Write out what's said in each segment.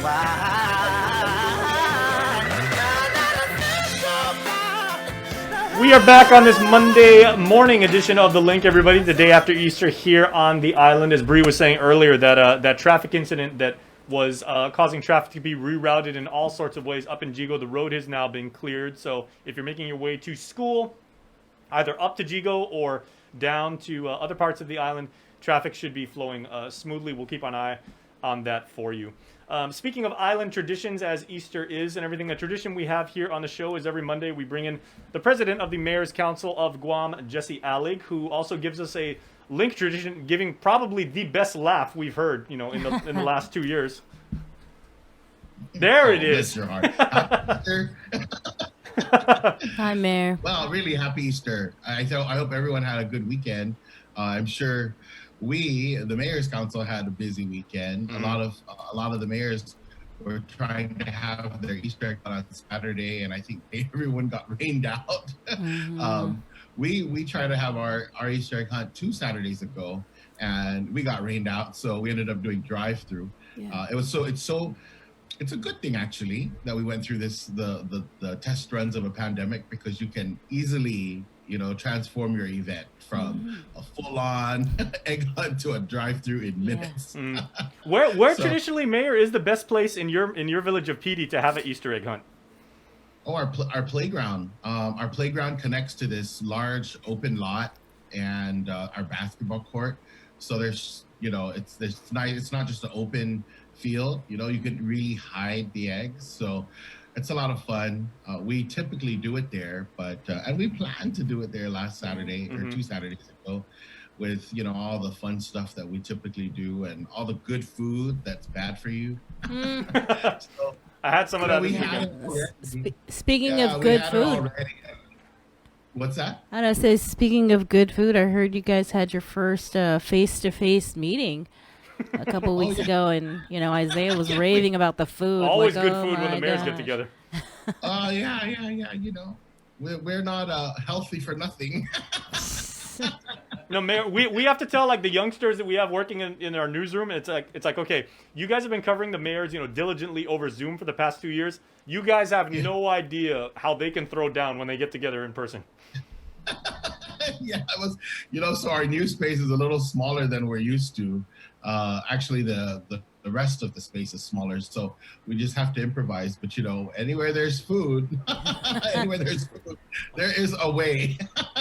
We are back on this Monday morning edition of The Link, everybody, the day after Easter here on the island. As Bree was saying earlier, that traffic incident that was causing traffic to be rerouted in all sorts of ways up in Jigo, the road has now been cleared. So if you're making your way to school, either up to Jigo or down to other parts of the island, traffic should be flowing smoothly. We'll keep an eye on that for you. Speaking of island traditions, as Easter is and everything, a tradition we have here on the show is every Monday we bring in the president of the Mayor's Council of Guam, Jesse Alig, who also gives us a link tradition, giving probably the best laugh we've heard, in the last 2 years. There it is. Bless your heart. Happy Easter. Hi, Mayor. Well, really happy Easter. I hope everyone had a good weekend. I'm sure the Mayor's Council had a busy weekend. Mm-hmm. A lot of the mayors were trying to have their Easter egg on Saturday, and I think everyone got rained out. Mm-hmm. We tried to have our Easter egg hunt 2 Saturdays ago, and we got rained out, so we ended up doing drive-through. Yeah. It's a good thing actually that we went through the test runs of a pandemic, because you can easily transform your event from a full-on egg hunt to a drive-through in minutes. Where traditionally, Mayor, is the best place in your village of PD to have an Easter egg hunt? Oh, our playground. Our playground connects to this large open lot and our basketball court. So there's it's not just an open field. You can really hide the eggs. So it's a lot of fun. We typically do it there, but and we planned to do it there last Saturday or 2 Saturdays ago, with all the fun stuff that we typically do and all the good food that's bad for you. So, I had some of that this weekend. Speaking of good food. What's that? I was say, speaking of good food, I heard you guys had your first face-to-face meeting a couple weeks ago, and Isaiah was raving about the food. Always good food when the mayors get together. Yeah. We're not healthy for nothing. Mayor, we have to tell the youngsters that we have working in our newsroom. It's like okay, you guys have been covering the mayors diligently over Zoom for the past 2 years. You guys have no idea how they can throw down when they get together in person. Yeah, it was so our news space is a little smaller than we're used to. Actually, the rest of the space is smaller, so we just have to improvise. But anywhere there's food, there is a way.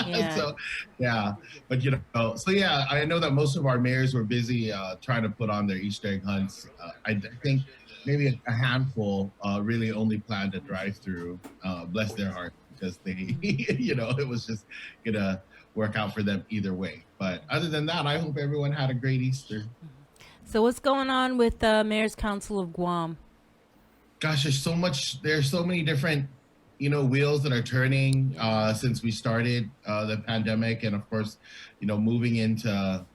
Yeah. So yeah, but I know that most of our mayors were busy trying to put on their Easter egg hunts. I think maybe a handful really only planned a drive-through. Bless their heart, because they, it was just gonna work out for them either way. But other than that, I hope everyone had a great Easter. So what's going on with the Mayor's Council of Guam? Gosh, there's so many different, wheels that are turning since we started the pandemic, and of course, moving into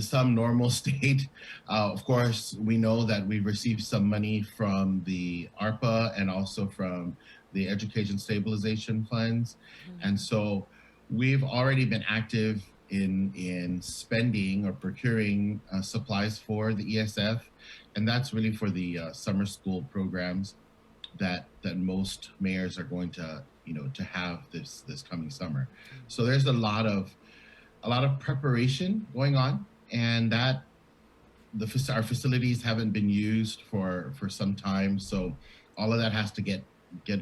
some normal state. Of course, we know that we've received some money from the ARPA and also from the Education Stabilization Funds. And so we've already been active in spending or procuring supplies for the ESF. And that's really for the summer school programs that most mayors are going to, to have this coming summer. So there's a lot of preparation going on, and that our facilities haven't been used for some time. So all of that has to get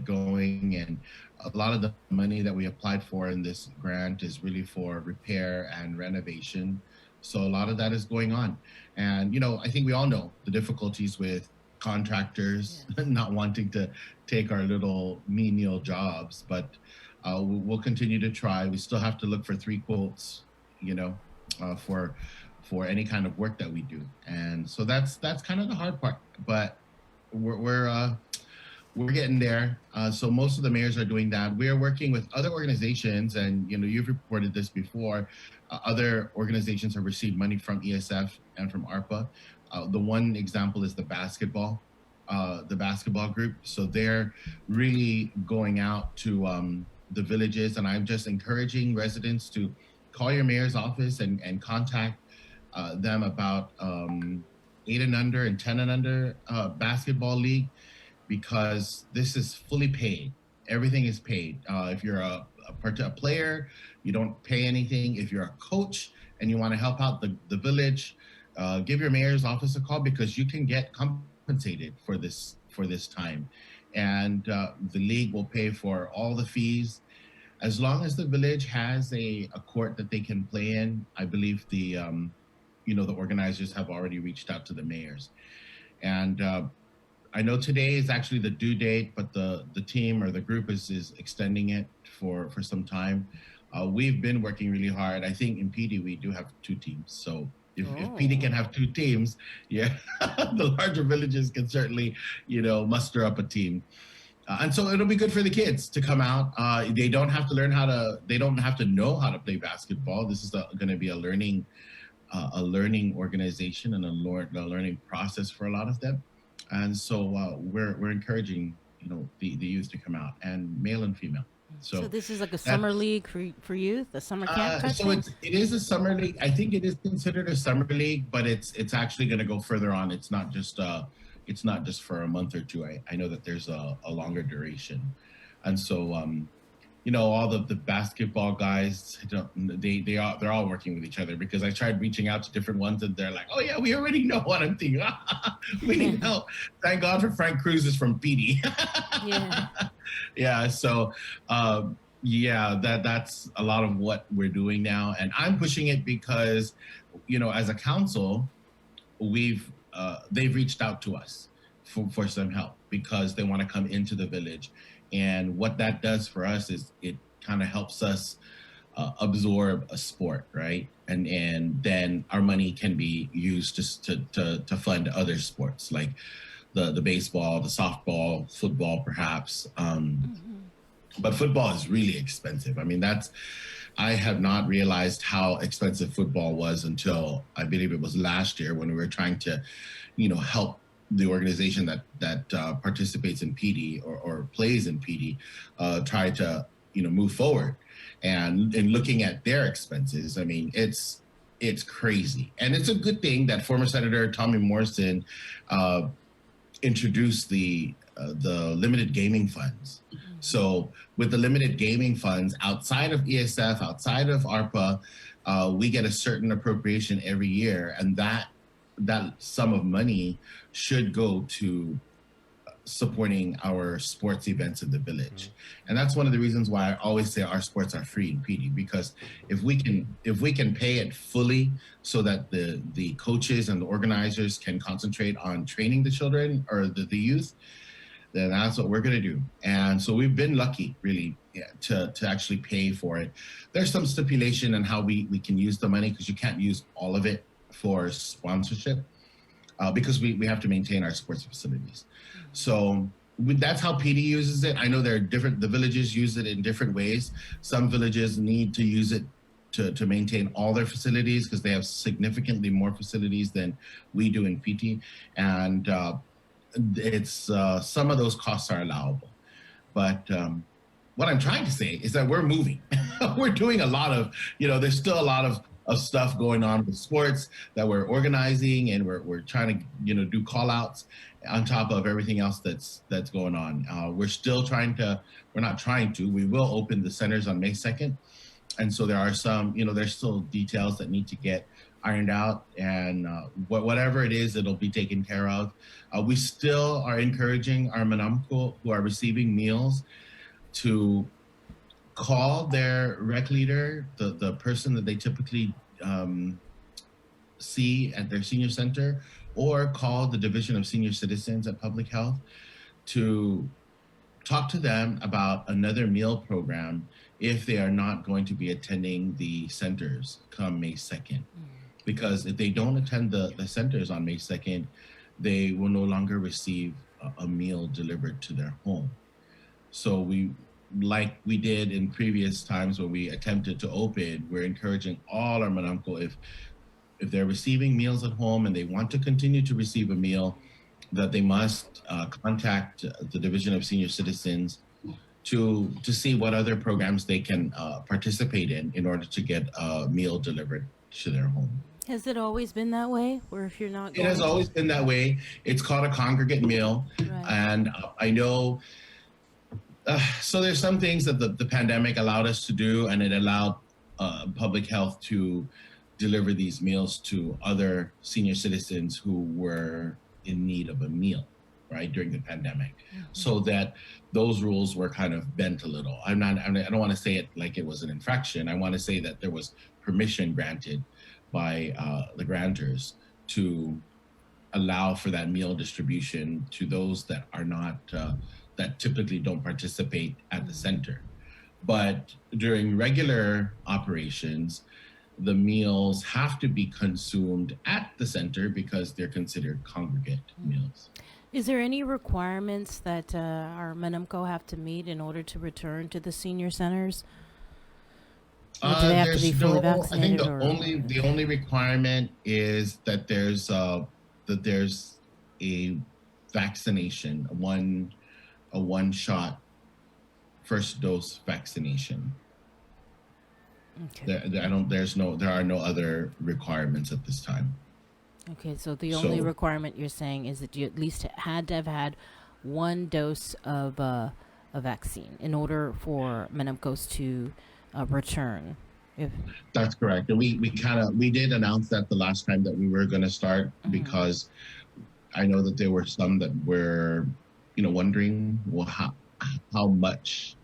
going, and a lot of the money that we applied for in this grant is really for repair and renovation. So a lot of that is going on. And, I think we all know the difficulties with contractors not wanting to take our little menial jobs, but we'll continue to try. We still have to look for 3 quotes, for any kind of work that we do. And so that's kind of the hard part, but we're getting there. So most of the mayors are doing that. We are working with other organizations, and you've reported this before. Other organizations have received money from ESF and from ARPA. The one example is the basketball group. So they're really going out to the villages, and I'm just encouraging residents to call your mayor's office and contact them about 8 and under and 10 and under basketball league, because this is fully paid. Everything is paid. If you're a player, you don't pay anything. If you're a coach and you want to help out the village, give your mayor's office a call, because you can get compensated for this time, and the league will pay for all the fees as long as the village has a court that they can play in. I believe the organizers have already reached out to the mayors, and I know today is actually the due date, but the team or the group is extending it for some time. We've been working really hard. I think in PD we do have 2 teams, so if PD can have 2 teams, yeah, the larger villages can certainly muster up a team. And so it'll be good for the kids to come out. They don't have to they don't have to know how to play basketball. This is going to be a learning organization and a learning process for a lot of them. And so we're encouraging the youth to come out, and male and female. So this is like a summer league for youth, a summer camp type so thing? it is a summer league. I think it is considered a summer league, but it's actually going to go further on. It's not just for a month or 2. I know that there's a longer duration, and so all the basketball guys, they're all working with each other, because I tried reaching out to different ones, and they're like, oh yeah, we already know what I'm thinking. We need help. Thank God for Frank Cruz is from PD. Yeah. Yeah. So that's a lot of what we're doing now, and I'm pushing it because as a council, they've reached out to us for some help, because they want to come into the village. And what that does for us is it kind of helps us absorb a sport, right? And then our money can be used to fund other sports, like the baseball, the softball, football, perhaps. But football is really expensive. I mean, I have not realized how expensive football was until I believe it was last year, when we were trying to, help the organization that participates in PD or plays in PD try to move forward, and looking at their expenses. I mean, it's crazy, and it's a good thing that former Senator Tommy Morrison introduced the limited gaming funds. So with the limited gaming funds, outside of ESF, outside of ARPA, we get a certain appropriation every year, and that sum of money should go to supporting our sports events in the village. And that's one of the reasons why I always say our sports are free in PD, because if we can pay it fully so that the coaches and the organizers can concentrate on training the children or the youth, then that's what we're going to do. And so we've been lucky, really, to actually pay for it. There's some stipulation on how we can use the money, because you can't use all of it for sponsorship, because we have to maintain our sports facilities. So that's how PD uses it. I know the villages use it in different ways. Some villages need to use it to maintain all their facilities, because they have significantly more facilities than we do in PT. And it's some of those costs are allowable. But what I'm trying to say is that we're moving. We're doing a lot of, there's still a lot of stuff going on with sports that we're organizing, and we're trying to do call outs on top of everything else that's going on. We're not trying to, we will open the centers on May 2nd. And so there are some, there's still details that need to get ironed out, and whatever it is, it'll be taken care of. We still are encouraging our Manamco who are receiving meals to call their rec leader, the person that they typically see at their senior center, or call the Division of Senior Citizens at Public Health to talk to them about another meal program if they are not going to be attending the centers come May 2nd. Because if they don't attend the centers on May 2nd, they will no longer receive a meal delivered to their home. So like we did in previous times when we attempted to open, we're encouraging all our Manamco, if they're receiving meals at home and they want to continue to receive a meal, that they must contact the Division of Senior Citizens to see what other programs they can participate in order to get a meal delivered to their home. Has it always been that way? Where if you're not It going has always been that way. It's called a congregate meal. right. And I know, so there's some things that the pandemic allowed us to do, and it allowed public health to deliver these meals to other senior citizens who were in need of a meal, right, during the pandemic. So that those rules were kind of bent a little. I don't want to say it like it was an infraction. I want to say that there was permission granted by the grantors to allow for that meal distribution to those that are not that typically don't participate at the center. But during regular operations, the meals have to be consumed at the center because they're considered congregate meals. Is there any requirements that our Menumco have to meet in order to return to the senior centers? Or do they have to be fully I think vaccinated? the only requirement is that there's a vaccination, a one shot first dose vaccination. Okay. There are no other requirements at this time. Okay, so the only requirement you're saying is that you at least had to have had one dose of a vaccine in order for Menumcos to return. If That's correct. And we did announce that the last time that we were going to start because I know that there were some that were, wondering, well, how much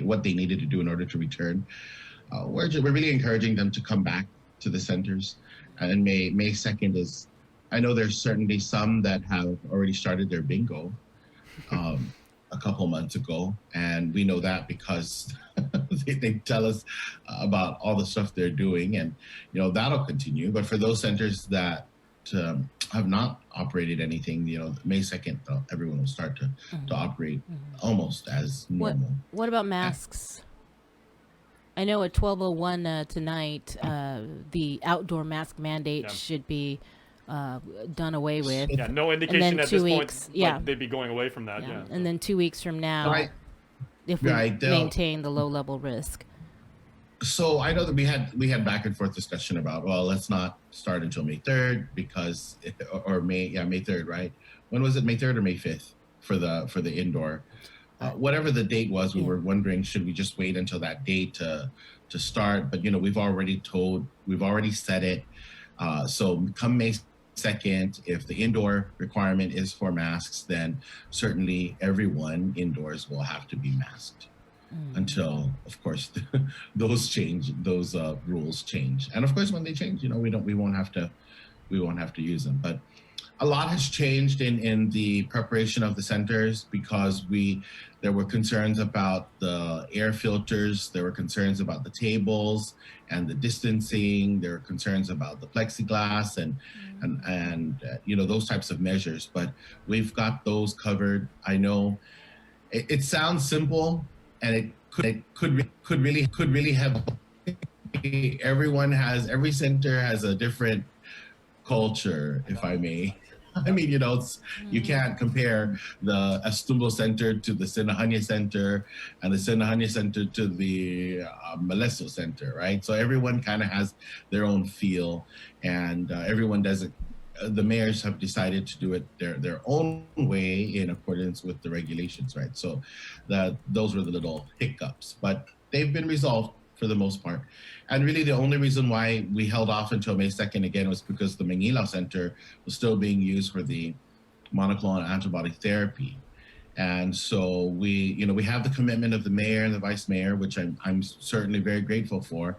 what they needed to do in order to return. We're really encouraging them to come back to the centers. And May 2nd is, I know there's certainly some that have already started their bingo a couple months ago. And we know that because they tell us about all the stuff they're doing, and that'll continue. But for those centers that have not operated anything, May 2nd, everyone will start to operate almost as normal. what about masks? I know at 12:01 tonight, the outdoor mask mandate should be done away with. Yeah, no indication at this point they'd be going away from that. Yeah. And then 2 weeks from now, if we maintain the low level risk. So I know that we had back and forth discussion about, well, let's not start until May 3rd because, or May 3rd, right? When was it, May 3rd or May 5th for the indoor? Whatever the date was, we were wondering, should we just wait until that date to start? But we've already said it. So come May 2nd, if the indoor requirement is for masks, then certainly everyone indoors will have to be masked until, of course, those rules change. And of course, when they change, we won't have to use them. But a lot has changed in the preparation of the centers because there were concerns about the air filters, there were concerns about the tables and the distancing, there were concerns about the plexiglass and those types of measures. But we've got those covered. I know it sounds simple, and it could really have. Every center has a different culture, if I may. I mean, you can't compare the Astumbo Center to the Sinahanya Center and the Sinahanya Center to the Maleso Center, right? So everyone kind of has their own feel, and everyone does it. The mayors have decided to do it their own way in accordance with the regulations, right? So those were the little hiccups, but they've been resolved for the most part. And really the only reason why we held off until May 2nd again was because the Manila Center was still being used for the monoclonal antibody therapy. And so we have the commitment of the mayor and the vice mayor, which I'm certainly very grateful for,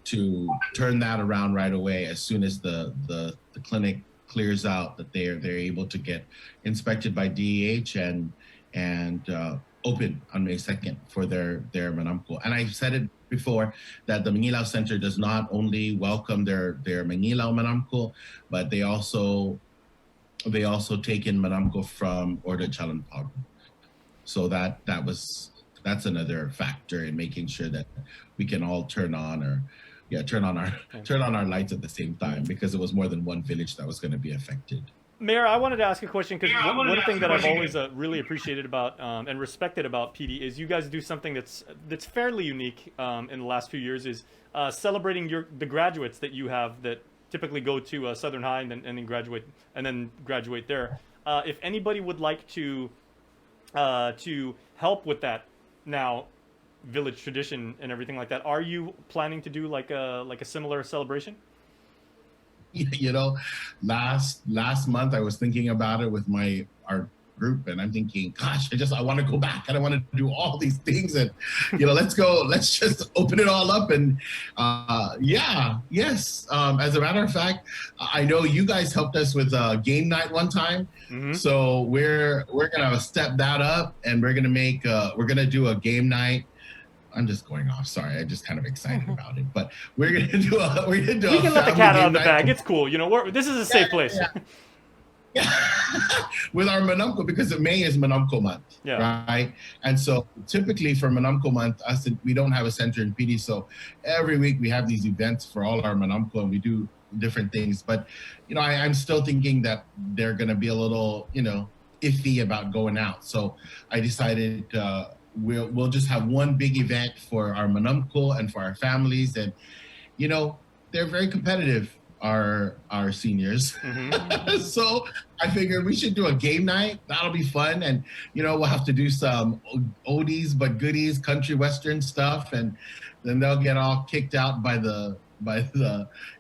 to turn that around right away as soon as the clinic clears out, that they're able to get inspected by DEH and open on May 2nd for their Manamco. And I said it before that the Manila Center does not only welcome their Manila Manamco, but they also take in Manamco from Ordo Chalanpag. So that's another factor in making sure that we can all turn on our lights at the same time, because it was more than one village that was going to be affected. Mayor, I wanted to ask a question because one thing that I've always really appreciated about and respected about PD is you guys do something that's fairly unique in the last few years, is celebrating the graduates that you have that typically go to Southern High and then graduate there. If anybody would like to help with that now village tradition and everything like that, are you planning to do like a similar celebration? You know, last month I was thinking about it with our group, and I'm thinking, gosh, I want to go back and I want to do all these things, and let's just open it all up. And yes, as a matter of fact, I know you guys helped us with game night one time. Mm-hmm. So we're gonna step that up, and we're gonna do a game night. I'm just going off. Sorry, I'm just kind of excited about it. But we're gonna do a We can let the cat out of the bag. It's cool. This is a safe place. Yeah. With our Manamco, because May is Manamco month, yeah. Right? And so typically for Manamco month, we don't have a center in PD, so every week we have these events for all our Manamco, and we do different things. But I'm still thinking that they're going to be a little iffy about going out. So I decided we'll just have one big event for our Manamco and for our families, and they're very competitive, our seniors. Mm-hmm. So I figured we should do a game night. That'll be fun, and we'll have to do some oldies but goodies, country western stuff, and then they'll get all kicked out by the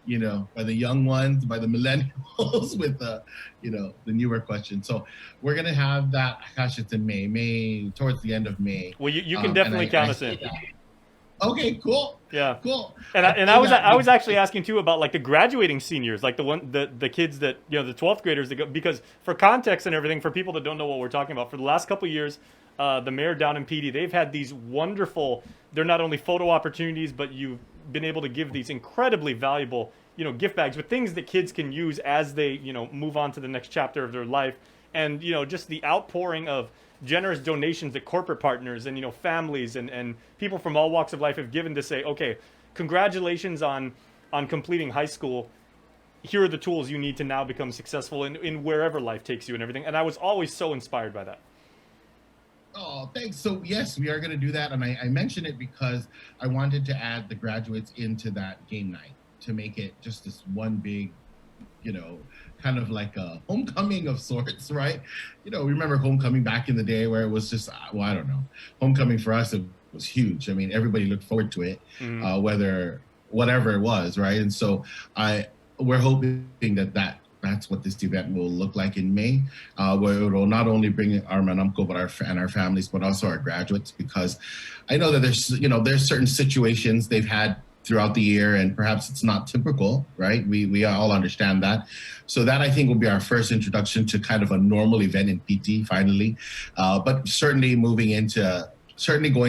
young ones, by the millennials with the newer questions. So we're gonna have that. Gosh, it's in May towards the end of May. Well, you can definitely count us in. Okay, cool. Yeah, cool. And I was actually asking too about like the graduating seniors, like the kids that the 12th graders that go, because for context and everything, for people that don't know what we're talking about, for the last couple of years, the mayor down in PD, they've had these wonderful. They're not only photo opportunities, but you've been able to give these incredibly valuable gift bags with things that kids can use as they move on to the next chapter of their life, and just the outpouring of generous donations that corporate partners and families and people from all walks of life have given to say, okay, congratulations on completing high school. Here are the tools you need to now become successful in wherever life takes you and everything. And I was always so inspired by that. Oh, thanks. So yes, we are going to do that, and I mentioned it because I wanted to add the graduates into that game night to make it just this one big kind of like a homecoming of sorts, right? Remember homecoming back in the day where it was just, I don't know. Homecoming for us, it was huge. I mean, everybody looked forward to it, whatever it was, right? And so we're hoping that's what this event will look like in May, where it will not only bring our Manamco but our families, but also our graduates, because I know that there's certain situations they've had throughout the year, and perhaps it's not typical, right? We all understand that. So that I think will be our first introduction to kind of a normal event in PT finally, but certainly going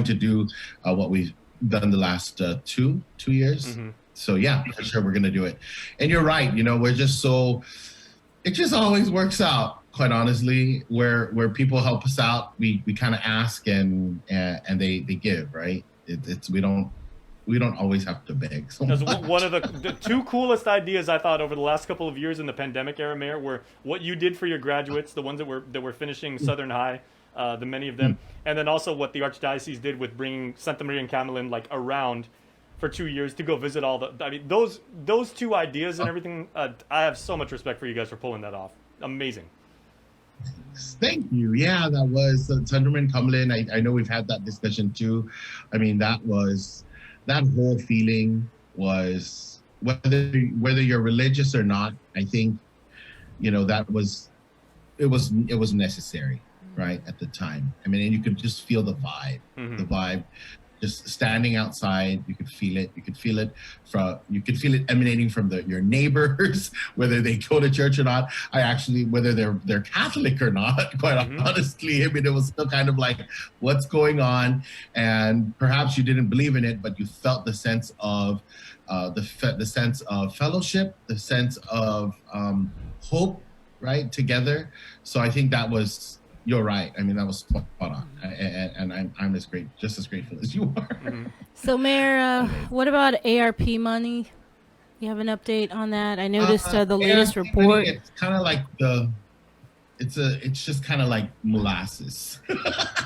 to do what we've done the last two years. Mm-hmm. So yeah, for sure we're going to do it. And you're right, we're just it just always works out, quite honestly, where people help us out, we kind of ask and they give, right? We don't always have to beg. So that's one of the two coolest ideas I thought over the last couple of years in the pandemic era, Mayor, were what you did for your graduates, the ones that were finishing Southern High, the many of them, and then also what the Archdiocese did with bringing Santa Maria and Camelin around for 2 years to go visit all the. I mean, those two ideas and everything. I have so much respect for you guys for pulling that off. Amazing. Thank you. Yeah, that was Santa Maria and Camelin. I know we've had that discussion too. I mean, that whole feeling was, whether you're religious or not, I think, it was necessary, right, at the time. I mean, and you could just feel the vibe, just standing outside. You could feel it. You could feel it emanating from your neighbors, whether they go to church or not. Whether they're Catholic or not, quite honestly, I mean, it was still kind of like, what's going on? And perhaps you didn't believe in it, but you felt the sense of the sense of fellowship, the sense of hope, right, together. So I think that was. You're right. I mean, that was spot on, and I'm just as grateful as you are. Mm-hmm. So, Mayor, what about ARP money? You have an update on that? I noticed the latest ARP report. Money, it's kind of like it's just kind of like molasses.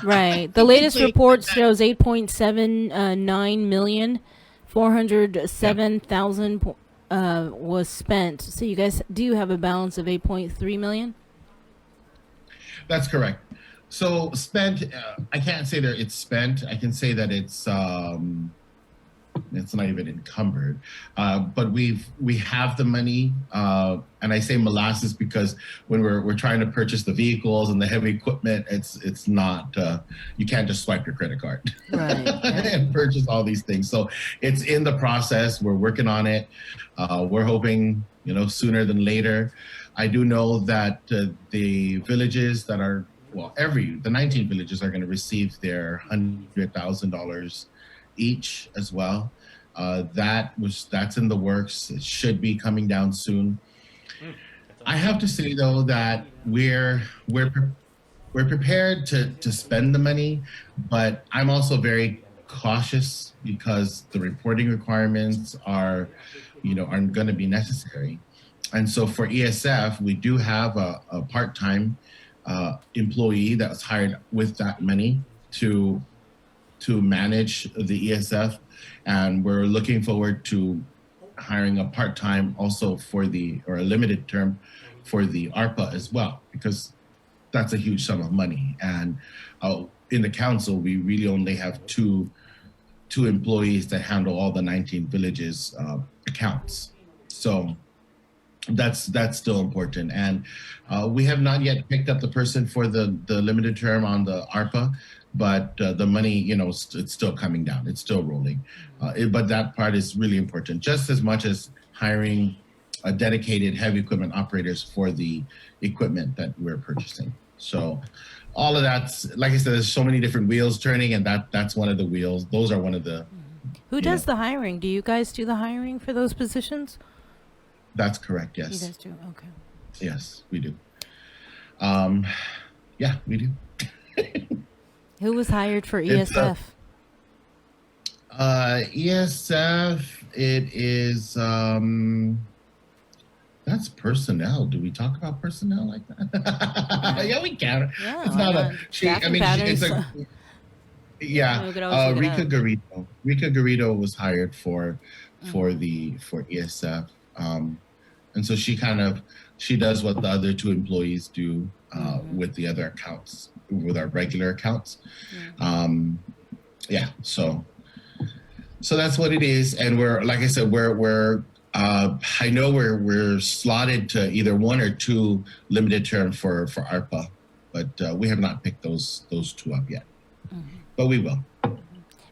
Right. The latest report shows 8.79 million, 407,000 was spent. So you guys do have a balance of 8.3 million. That's correct. So spent, I can't say that it's spent. I can say that it's not even encumbered, but we have the money, and I say molasses because when we're trying to purchase the vehicles and the heavy equipment, it's not you can't just swipe your credit card Right. and purchase all these things. So it's in the process. We're working on it. We're hoping sooner than later. I do know that the villages that are the 19 villages are going to receive their $100,000 each as well. That's in the works. It should be coming down soon. I have to say though that we're prepared to spend the money, but I'm also very cautious because the reporting requirements are going to be necessary. And so for ESF, we do have a part-time employee that was hired with that money to manage the ESF, and we're looking forward to hiring a part-time also or a limited term for the ARPA as well, because that's a huge sum of money. And in the council, we really only have two employees that handle all the 19 villages accounts. So that's still important. And we have not yet picked up the person for the limited term on the ARPA, but the money, it's still coming down. It's still rolling. But that part is really important, just as much as hiring dedicated heavy equipment operators for the equipment that we're purchasing. So all of that's, like I said, there's so many different wheels turning, and that's one of the wheels. Those are one of the... Who does the hiring? Do you guys do the hiring for those positions? That's correct, yes. You guys do? Okay. Yes, we do. Yeah, we do. Who was hired for ESF? ESF, it is, that's personnel. Do we talk about personnel like that? Yeah, we can. Yeah, it's not a, she, I mean, it's a, yeah, Rika Garrido. Rika Garrido was hired for ESF. And so she does what the other two employees do with the other accounts, with our regular accounts. Yeah, so that's what it is. And we're, like I said, I know we're slotted to either one or two limited term for ARPA, but we have not picked those two up yet. But we will.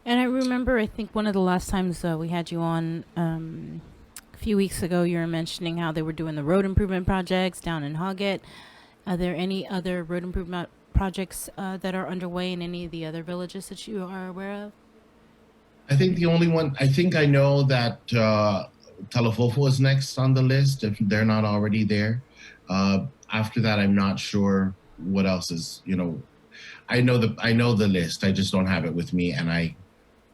And I remember, I think one of the last times we had you on a few weeks ago, you were mentioning how they were doing the road improvement projects down in Hoggett. Are there any other road improvement projects that are underway in any of the other villages that you are aware of? I think the only one, I think I know that Talafofo is next on the list, if they're not already there. After that, I'm not sure what else is, I know the list. I just don't have it with me, and I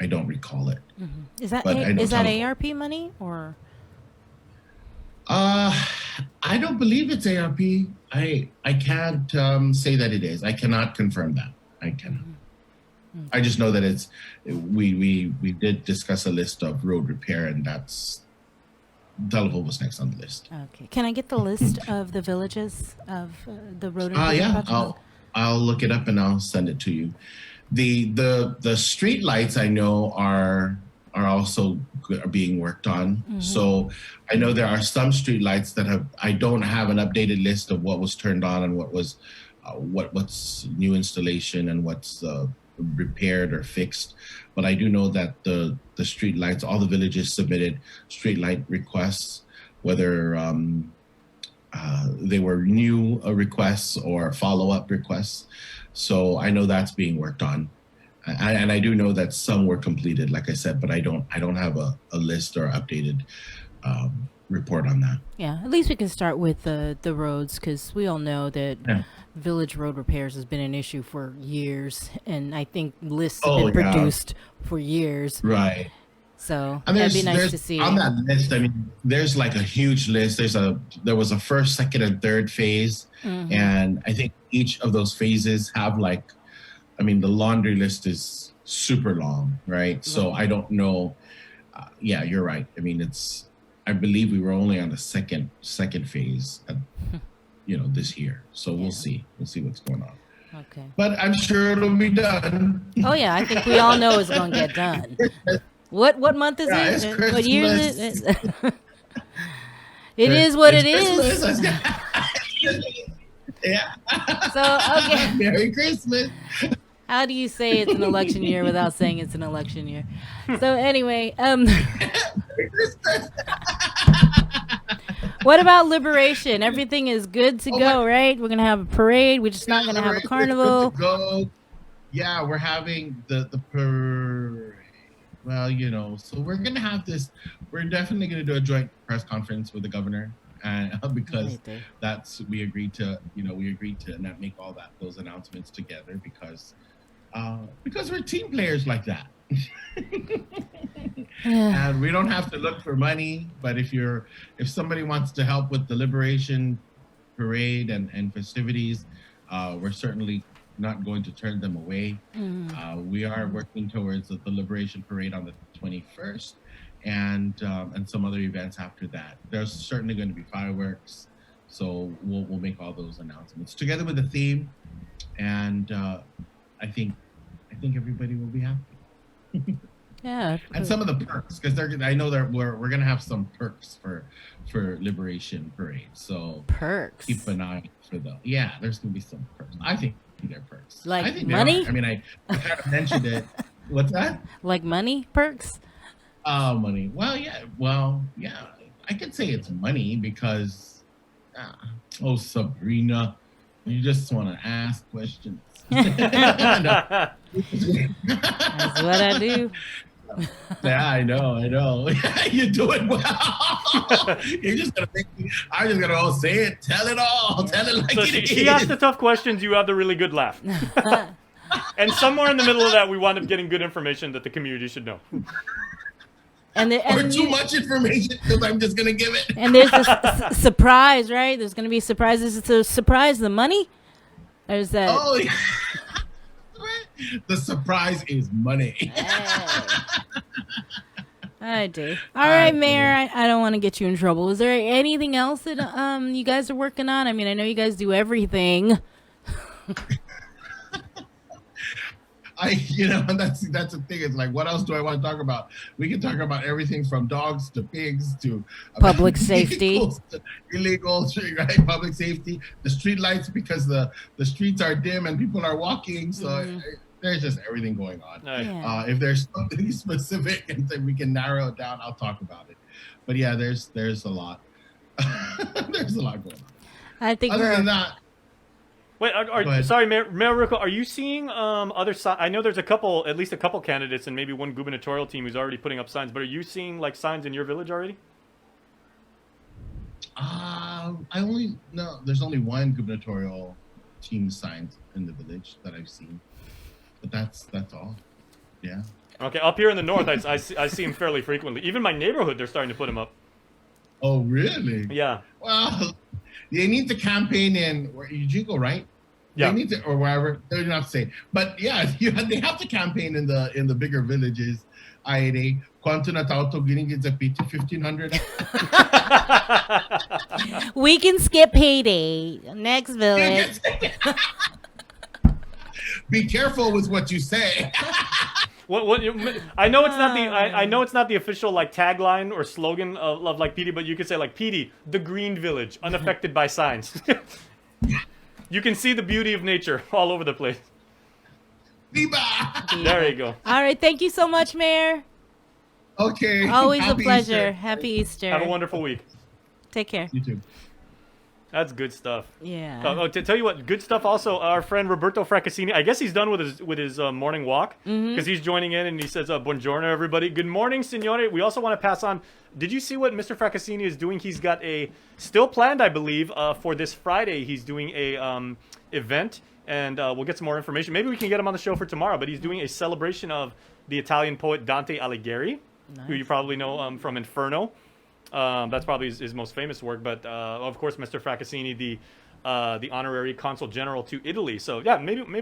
don't recall it. Mm-hmm. Is that ARP money or? I don't believe it's ARP. I can't say that it is. I cannot confirm that. I cannot. Mm-hmm. I just know that it's. We did discuss a list of road repair, and that's. Telephone was next on the list. Okay. Can I get the list of the villages of the road improvement yeah. I'll look it up and I'll send it to you. The street lights I know are also being worked on. Mm-hmm. So I know there are some street lights that I don't have an updated list of what was turned on and what was what's new installation and what's repaired or fixed. But I do know that the street lights, all the villages submitted street light requests, whether they were new requests or follow-up requests. So I know that's being worked on. And I do know that some were completed, like I said, but I don't have a list or updated report on that. Yeah, at least we can start with the roads, because we all know that village road repairs has been an issue for years, and I think lists have been produced for years. Right. So that'd be nice to see. On that list, I mean, there's like a huge list. There was a first, second, and third phase, and I think each of those phases have the laundry list is super long, right? So I don't know. Yeah, you're right. I mean, I believe we were only on the second phase, this year. So we'll see. We'll see what's going on. Okay. But I'm sure it'll be done. Oh yeah, I think we all know it's gonna get done. What month is Yeah, it? it's What year is Christmas. it? It is what it It's is. Christmas. Yeah. So okay, Merry Christmas. how do you say it's an election year without saying it's an election year? So anyway, Merry Christmas. what about liberation? Everything is good to Oh, go, right? We're gonna have a parade. We're just not gonna have a It's good carnival. to go. Yeah, we're having the parade. Well, so we're gonna have this. We're definitely gonna do a joint press conference with the governor, because we agreed to not make all those announcements together because we're team players like that. And we don't have to look for money, but if somebody wants to help with the liberation parade and festivities, we're certainly not going to turn them away. We are working towards the liberation parade on the 21st, and some other events after that. There's certainly going to be fireworks, so we'll make all those announcements together with the theme, and I think everybody will be happy. Yeah. And some of the perks, because I know that we're gonna have some perks for liberation parade. So Perks. keep an eye for those. Yeah, there's gonna be some perks. I think they're perks. Like I think money? I mean, I kind of mentioned it. What's that? Like money perks? Oh, money. Well, yeah. I could say it's money because, Sabrina, you just want to ask questions. That's what I do. Yeah, I know. You're doing well. You're just gonna make me. I'm just gonna all say it, tell it all, tell it like So it is. she asked the tough questions. You have the really good laugh. And somewhere in the middle of that, we wound up getting good information that the community should know. Or too much information because I'm just gonna give it. And there's this surprise, right? There's going to be surprises. To surprise the money. There's that. Oh, yeah. The surprise is money. I do. All right, Mayor. I don't want to get you in trouble. Is there anything else that you guys are working on? I mean, I know you guys do everything. That's the thing. It's like, what else do I want to talk about? We can talk about everything from dogs to pigs to Public safety, illegals, right? Public safety, the street lights because the streets are dim and people are walking. So there's just everything going on. Yeah. If there's something specific and then we can narrow it down, I'll talk about it. But yeah, there's a lot. There's a lot going on. I think Other than that. Wait, sorry, Mayor Rico, are you seeing other signs? I know there's at least a couple candidates and maybe one gubernatorial team who's already putting up signs, but are you seeing like signs in your village already? There's only one gubernatorial team signs in the village that I've seen, but that's all. Yeah. Okay, up here in the north, I see them fairly frequently. Even my neighborhood, they're starting to put them up. Oh, really? Yeah. Well, they need to campaign in Eugene, right? Yeah. They need to, or wherever. They don't have to say, but yeah, they have to campaign in the bigger villages. Quanto na tao to gining it's a 1,500. we can skip payday. Next village. Be careful with what you say. I know it's not I know it's not the official like tagline or slogan of like PD, but you could say like PD, the green village, unaffected by signs. You can see the beauty of nature all over the place. Viva! There you go. All right, thank you so much, Mayor. Okay. Always Happy a pleasure. Easter. Happy Easter. Have a wonderful week. Take care. You too. That's good stuff. Yeah. To tell you what, good stuff. Also, our friend Roberto Fraccassini. I guess he's done with his morning walk because he's joining in and he says, "Buongiorno, everybody. Good morning, signore." We also want to pass on. Did you see what Mr. Fraccassini is doing? He's got still planned, I believe, for this Friday. He's doing a event, and we'll get some more information. Maybe we can get him on the show for tomorrow. But he's doing a celebration of the Italian poet Dante Alighieri, who you probably know from Inferno. That's probably his most famous work, but of course, Mr. Fraccassini, the honorary consul general to Italy. So yeah, maybe